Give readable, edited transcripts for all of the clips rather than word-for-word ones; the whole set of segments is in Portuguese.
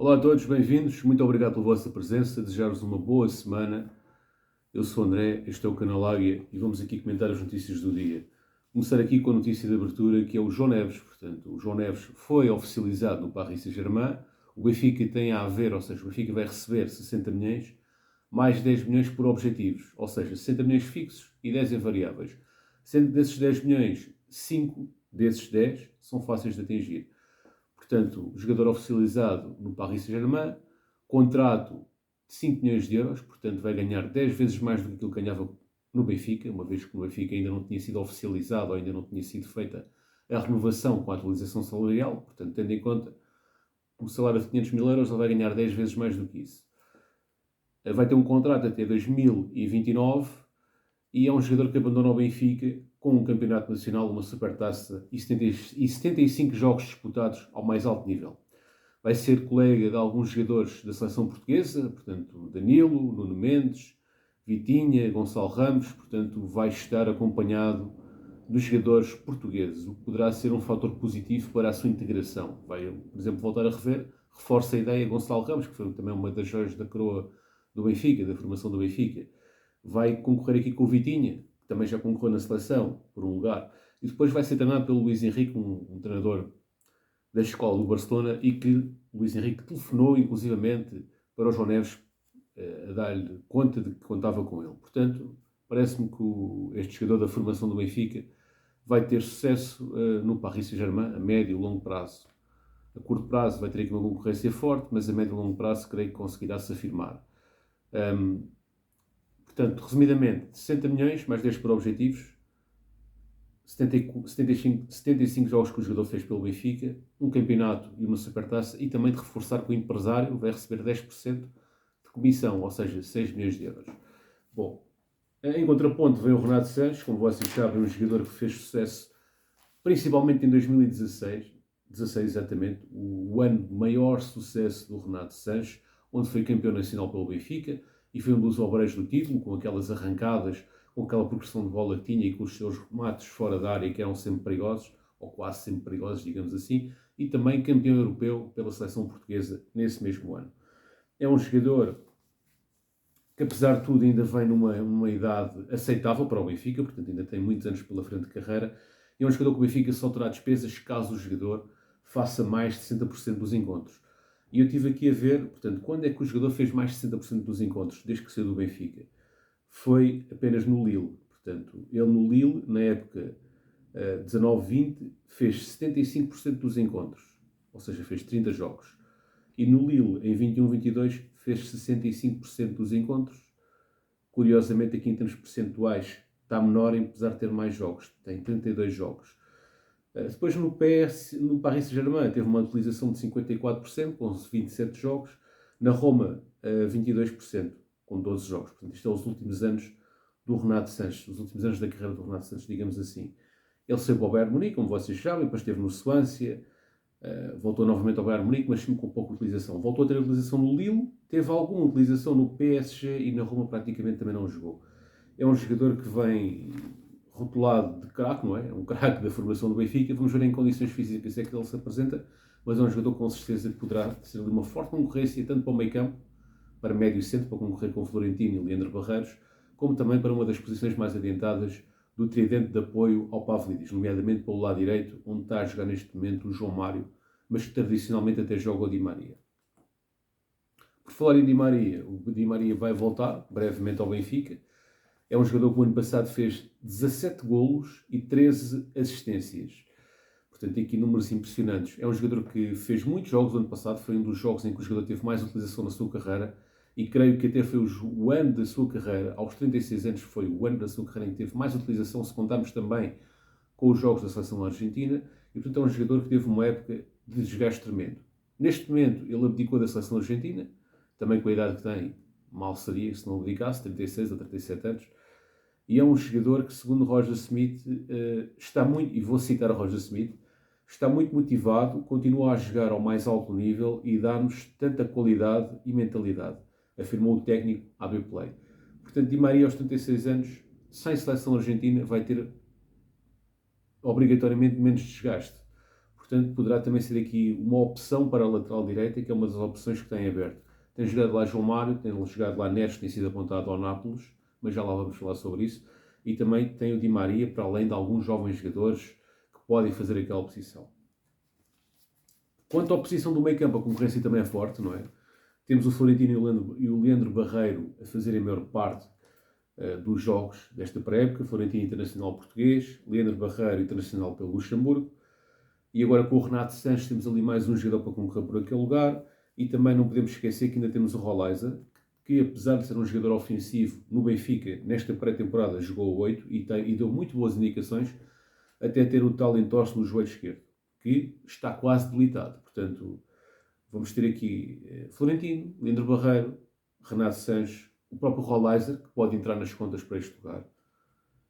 Olá a todos, bem-vindos. Muito obrigado pela vossa presença. Desejar-vos uma boa semana. Eu sou o André, este é o canal Águia e vamos aqui comentar as notícias do dia. Começar aqui com a notícia de abertura, que é o João Neves. Portanto, o João Neves foi oficializado no Paris Saint-Germain. O Benfica tem a haver, ou seja, o Benfica vai receber 60 milhões, mais 10 milhões por objetivos. Ou seja, 60 milhões fixos e 10 em variáveis. Sendo desses 10 milhões, 5 desses 10 são fáceis de atingir. Portanto, jogador oficializado no Paris Saint-Germain, contrato de 5 milhões de euros, portanto vai ganhar 10 vezes mais do que aquilo que ganhava no Benfica, uma vez que no Benfica ainda não tinha sido oficializado ou ainda não tinha sido feita a renovação com a atualização salarial, portanto, tendo em conta o salário de 500 mil euros, ele vai ganhar 10 vezes mais do que isso. Vai ter um contrato até 2029 e é um jogador que abandona o Benfica com um campeonato nacional, uma supertaça e 75 jogos disputados ao mais alto nível. Vai ser colega de alguns jogadores da seleção portuguesa, portanto, Danilo, Nuno Mendes, Vitinha, Gonçalo Ramos, portanto, vai estar acompanhado dos jogadores portugueses, o que poderá ser um fator positivo para a sua integração. Vai, por exemplo, voltar a rever, reforça a ideia Gonçalo Ramos, que foi também uma das joias da coroa do Benfica, da formação do Benfica. Vai concorrer aqui com o Vitinha, que também já concorreu na seleção, por um lugar. E depois vai ser treinado pelo Luís Henrique, um treinador da escola do Barcelona, e que o Luís Henrique telefonou, inclusivamente, para o João Neves a dar-lhe conta de que contava com ele. Portanto, parece-me que este jogador da formação do Benfica vai ter sucesso no Paris Saint-Germain a médio e longo prazo. A curto prazo vai ter aqui uma concorrência forte, mas a médio e longo prazo creio que conseguirá se afirmar. Portanto, resumidamente, 60 milhões, mais 10 por objetivos, 75 jogos que o jogador fez pelo Benfica, um campeonato e uma supertaça, e também de reforçar que o empresário vai receber 10% de comissão, ou seja, 6 milhões de euros. Bom, em contraponto vem o Renato Sanches, como vocês sabem, um jogador que fez sucesso principalmente em 2016, 16 exatamente, o ano de maior sucesso do Renato Sanches, onde foi campeão nacional pelo Benfica e foi um dos obreiros do título, com aquelas arrancadas, com aquela progressão de bola que tinha e com os seus remates fora da área que eram sempre perigosos, ou quase sempre perigosos, digamos assim, e também campeão europeu pela seleção portuguesa nesse mesmo ano. É um jogador que, apesar de tudo, ainda vem numa idade aceitável para o Benfica, portanto ainda tem muitos anos pela frente de carreira, e é um jogador que o Benfica só terá despesas caso o jogador faça mais de 60% dos encontros. E eu estive aqui a ver, portanto, quando é que o jogador fez mais de 60% dos encontros, desde que saiu do Benfica? Foi apenas no Lille. Portanto, ele no Lille, na época 19-20, fez 75% dos encontros, ou seja, fez 30 jogos. E no Lille, em 21-22, fez 65% dos encontros. Curiosamente, aqui em termos percentuais, está menor, apesar de ter mais jogos. Tem 32 jogos. Depois no Paris Saint-Germain teve uma utilização de 54%, com 27 jogos. Na Roma, 22%, com 12 jogos. Portanto, isto é os últimos anos do Renato Sanches, os últimos anos da carreira do Renato Sanches, digamos assim. Ele saiu para o Bayern Munique, como vocês sabem, depois esteve no Swansea, voltou novamente ao Bayern Munique, mas sempre com pouca utilização. Voltou a ter utilização no Lille, teve alguma utilização no PSG e na Roma praticamente também não jogou. É um jogador que vem rotulado de craque, não é? É um craque da formação do Benfica. Vamos ver em condições físicas é que ele se apresenta, mas é um jogador com certeza que poderá ser uma forte concorrência, tanto para o meio campo, para médio centro, para concorrer com o Florentino e Leandro Barreiros, como também para uma das posições mais adiantadas do tridente de apoio ao Pavlidis, nomeadamente pelo lado direito, onde está a jogar neste momento o João Mário, mas que tradicionalmente até joga o Di Maria. Por falar em Di Maria, o Di Maria vai voltar brevemente ao Benfica. É um jogador que o ano passado fez 17 golos e 13 assistências. Portanto, tem aqui números impressionantes. É um jogador que fez muitos jogos no ano passado, foi um dos jogos em que o jogador teve mais utilização na sua carreira, e creio que até foi o ano da sua carreira, aos 36 anos foi o ano da sua carreira em que teve mais utilização, se contarmos também com os jogos da seleção argentina, e portanto é um jogador que teve uma época de desgaste tremendo. Neste momento ele abdicou da seleção argentina, também com a idade que tem, mal seria se não abdicasse, 36 ou 37 anos, e é um jogador que, segundo Roger Smith, está muito, e vou citar Roger Smith, está muito motivado, continua a jogar ao mais alto nível e dá-nos tanta qualidade e mentalidade, afirmou o técnico AB Play. Portanto, Di Maria, aos 36 anos, sem seleção argentina, vai ter obrigatoriamente menos desgaste. portanto poderá também ser aqui uma opção para a lateral direita, que é uma das opções que tem aberto. Tem jogado lá João Mário, tem jogado lá Neres, que tem sido apontado ao Nápoles, mas já lá vamos falar sobre isso, e também tem o Di Maria, para além de alguns jovens jogadores que podem fazer aquela posição. Quanto à posição do meio campo, a concorrência também é forte, não é? Temos o Florentino e o Leandro Barreiro a fazerem a maior parte dos jogos desta pré-época. Florentino internacional português, Leandro Barreiro internacional pelo Luxemburgo. E agora com o Renato Sanches temos ali mais um jogador para concorrer por aquele lugar. E também não podemos esquecer que ainda temos o Rolaiser, que apesar de ser um jogador ofensivo no Benfica, nesta pré-temporada jogou 8 e deu muito boas indicações, até ter o tal entorse no joelho esquerdo, que está quase debilitado. Portanto, vamos ter aqui Florentino, Leandro Barreiro, Renato Sanches, o próprio Rolaiser, que pode entrar nas contas para este lugar.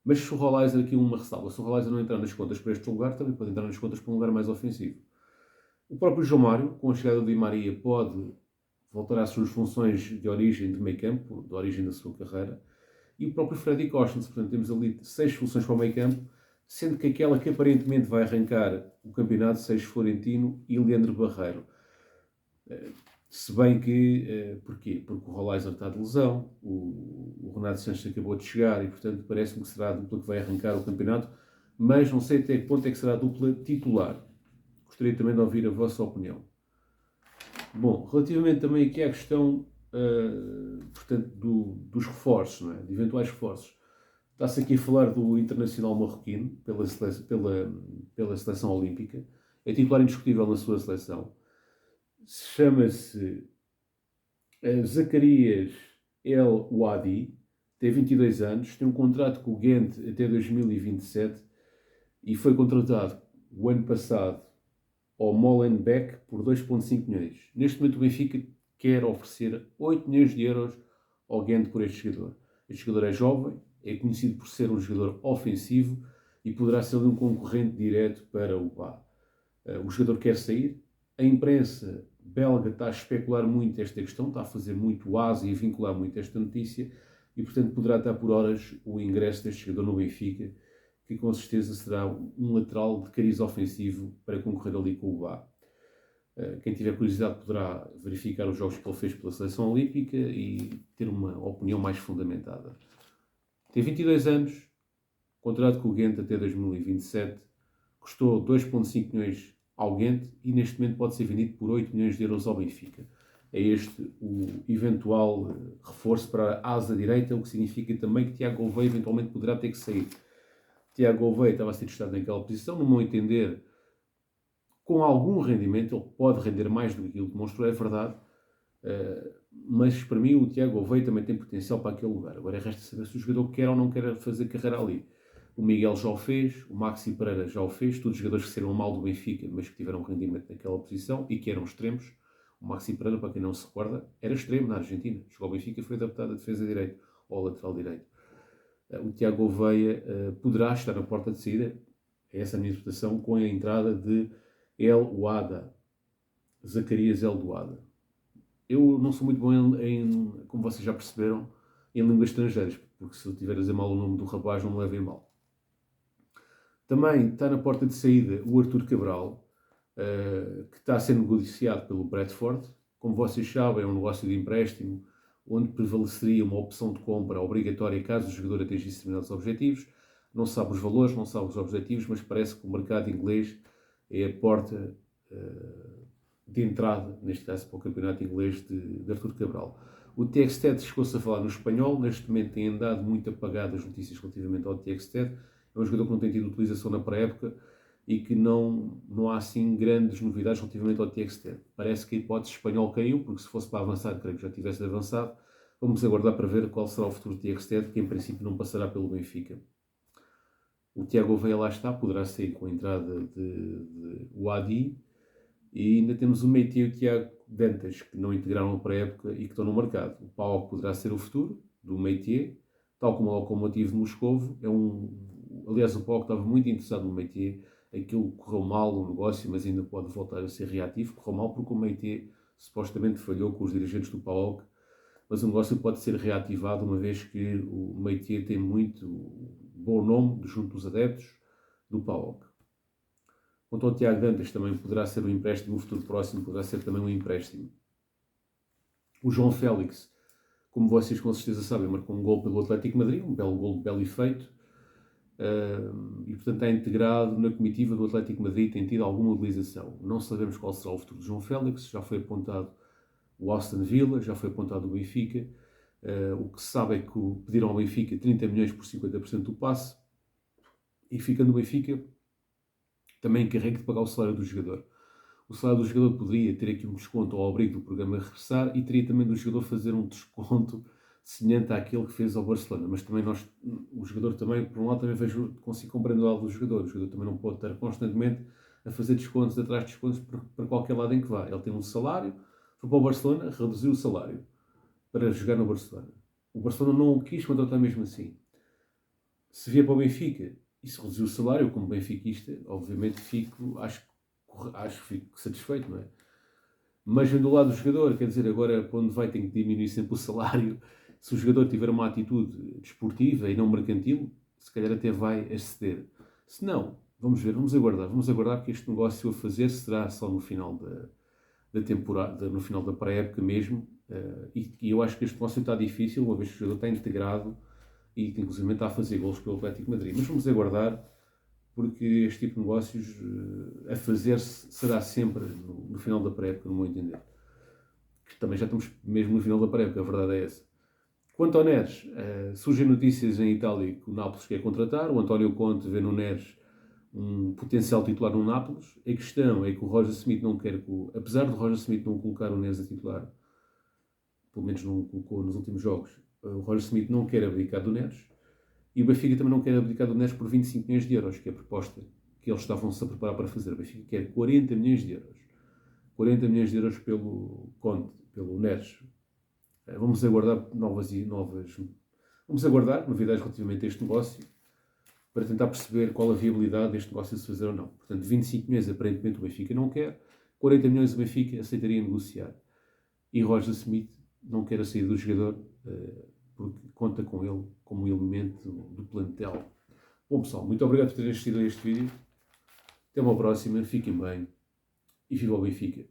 Mas se o Rolaiser, aqui uma ressalva, se o Rolaiser não entrar nas contas para este lugar, também pode entrar nas contas para um lugar mais ofensivo. O próprio João Mário, com a chegada do Di Maria, pode voltar às suas funções de origem de meio campo, de origem da sua carreira. E o próprio Freddy Costens, portanto temos ali 6 soluções para o meio campo, sendo que aquela que aparentemente vai arrancar o campeonato seja Florentino e Leandro Barreiro. Se bem que, porquê? Porque o Rolaiser está de lesão, o Renato Sanches acabou de chegar e, portanto, parece-me que será a dupla que vai arrancar o campeonato, mas não sei até que ponto é que será a dupla titular. Gostaria também de ouvir a vossa opinião. Bom, relativamente também aqui à questão, portanto, dos reforços, não é? De eventuais reforços. Está-se aqui a falar do internacional marroquino pela seleção olímpica. É titular indiscutível na sua seleção. Chama-se Zacarias El Ouadi, tem 22 anos, tem um contrato com o Ghent até 2027 e foi contratado o ano passado ao Molenbeek por 2,5 milhões. Neste momento o Benfica quer oferecer 8 milhões de euros ao Ghent por este jogador. Este jogador é jovem, é conhecido por ser um jogador ofensivo e poderá ser um concorrente direto para o BA. O jogador quer sair. A imprensa belga está a especular muito esta questão, está a fazer muito asa e a vincular muito esta notícia e, portanto, poderá estar por horas o ingresso deste jogador no Benfica, que com certeza será um lateral de cariz ofensivo para concorrer ali com o BA. Quem tiver curiosidade poderá verificar os jogos que ele fez pela Seleção Olímpica e ter uma opinião mais fundamentada. Tem 22 anos, contrato com o Ghent até 2027, custou 2,5 milhões ao Ghent e neste momento pode ser vendido por 8 milhões de euros ao Benfica. É este o eventual reforço para a asa direita, o que significa também que Tiago Gouveia eventualmente poderá ter que sair. Tiago Gouveia estava a ser testado naquela posição, no meu entender, com algum rendimento, ele pode render mais do que aquilo que demonstrou, é verdade, mas para mim o Tiago Gouveia também tem potencial para aquele lugar. Agora resta saber se o jogador quer ou não quer fazer carreira ali. O Miguel já o fez, o Maxi Pereira já o fez, todos os jogadores que saíram mal do Benfica, mas que tiveram rendimento naquela posição e que eram extremos. O Maxi Pereira, para quem não se recorda, era extremo na Argentina. Chegou ao Benfica e foi adaptado à defesa direita, ou ao lateral direito. O Tiago Gouveia poderá estar na porta de saída, é essa a minha interpretação, com a entrada de El Ouada, Zacarias El Ouada. Eu não sou muito bom como vocês já perceberam, em línguas estrangeiras, porque se eu tiver a dizer mal o nome do rapaz, não me levem mal. Também está na porta de saída o Arthur Cabral, que está a ser negociado pelo Bradford. Como vocês sabem, é um negócio de empréstimo, onde prevaleceria uma opção de compra obrigatória caso o jogador atingisse determinados objetivos. Não se sabe os valores, não se sabe os objetivos, mas parece que o mercado inglês é a porta de entrada, neste caso para o campeonato inglês de Arthur Cabral. O Txted chegou-se a falar no espanhol, neste momento tem andado muito apagado as notícias relativamente ao Txted. É um jogador que não tem tido utilização na pré-época e que não há assim grandes novidades relativamente ao Txted. Parece que a hipótese espanhol caiu, porque se fosse para avançar, creio que já tivesse avançado. Vamos aguardar para ver qual será o futuro do Txted, que em princípio não passará pelo Benfica. O Tiago Gouveia lá está, poderá sair com a entrada de Ouadi. E ainda temos o Meite e o Tiago Dantas, que não integraram a pré-época e que estão no mercado. O Pau poderá ser o futuro do Meite, tal como o Lokomotiv de Moscovo. Aliás, o Pau estava muito interessado no Meite. Aquilo correu mal o negócio, mas ainda pode voltar a ser reativo. Correu mal porque o Meite supostamente falhou com os dirigentes do PAOK, mas o negócio pode ser reativado uma vez que o Meite tem muito bom nome junto dos adeptos do PAOK. Quanto ao Tiago Dantas, também poderá ser um empréstimo, no futuro próximo poderá ser também um empréstimo. O João Félix, como vocês com certeza sabem, marcou um gol pelo Atlético de Madrid, um belo gol, belo efeito, e portanto está integrado na comitiva do Atlético de Madrid, tem tido alguma utilização. Não sabemos qual será o futuro de João Félix, já foi apontado o Aston Villa, já foi apontado o Benfica. O que se sabe é que pediram ao Benfica 30 milhões por 50% do passe, e ficando o Benfica, também encarregue de pagar o salário do jogador. O salário do jogador poderia ter aqui um desconto ao abrigo do programa regressar, e teria também do jogador fazer um desconto semelhante àquele que fez ao Barcelona. Mas também o jogador também, por um lado, também consigo compreender o lado do jogador. O jogador também não pode estar constantemente a fazer descontos atrás de descontos para qualquer lado em que vá. Ele tem um salário, foi para o Barcelona, reduziu o salário para jogar no Barcelona. O Barcelona não o quis contratar mesmo assim. Se vier para o Benfica e se reduzir o salário, como benfiquista, obviamente acho que fico satisfeito, não é? Mas vendo do lado do jogador, quer dizer, agora quando vai ter que diminuir sempre o salário, se o jogador tiver uma atitude desportiva e não mercantil, se calhar até vai aceder. Se não, vamos ver, vamos aguardar porque este negócio a fazer será só no final da temporada, no final da pré-época mesmo, e eu acho que este negócio está difícil, uma vez que o jogador está integrado e que inclusive está a fazer gols pelo Atlético de Madrid. Mas vamos aguardar, porque este tipo de negócios a fazer-se será sempre no final da pré-época, no meu entender. Que também já estamos mesmo no final da pré-época, a verdade é essa. Quanto ao Neres, surgem notícias em Itália que o Nápoles quer contratar, o António Conte vê no Neres um potencial titular no Nápoles. A questão é que o Roger Smith não quer, apesar de o Roger Smith não colocar o Neres a titular, pelo menos não colocou nos últimos jogos, o Roger Smith não quer abdicar do Neres, e o Benfica também não quer abdicar do Neres por 25 milhões de euros, que é a proposta que eles estavam-se a preparar para fazer. O Benfica quer 40 milhões de euros. 40 milhões de euros pelo Conte, pelo Neres. Vamos aguardar Vamos aguardar novidades relativamente a este negócio, para tentar perceber qual a viabilidade deste negócio se fazer ou não. Portanto, 25 milhões aparentemente o Benfica não quer, 40 milhões o Benfica aceitaria negociar. E Roger Smith não quer a saída do jogador, porque conta com ele como elemento do plantel. Bom pessoal, muito obrigado por terem assistido a este vídeo. Até uma próxima, fiquem bem e viva o Benfica!